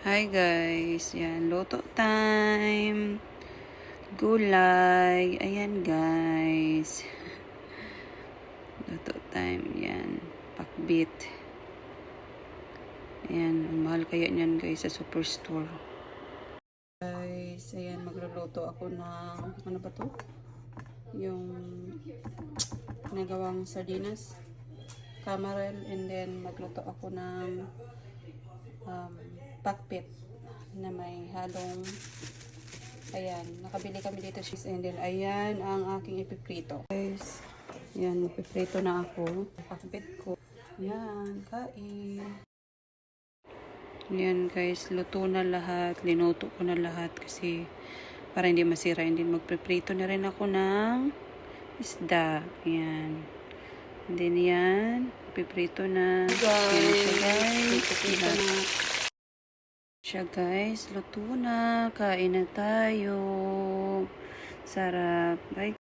Hi guys, yan, luto time. Gulay, ayan guys. Luto time, yan. Pakbit. Ayan, ang mahal kaya niyan guys sa superstore. Guys, ayan, magluluto ako ng, ano ba to? Yung ginagawang sardinas. Camarel, and then magluto ako ng pakbit na may halong. Ayan, nakabili kami dito cheese, and then ayan ang aking ipiprito. Guys, ayan, ipiprito na ako. Pakbit ko. Ayan, kain. Ayan guys, luto na lahat. Linuto ko na lahat kasi para hindi masira. And then magpiprito na rin ako ng isda. Ayan. And then yan, ipiprito na. Ayan siya guys. Siya guys, luto na. Kain na tayo. Sarap. Bye.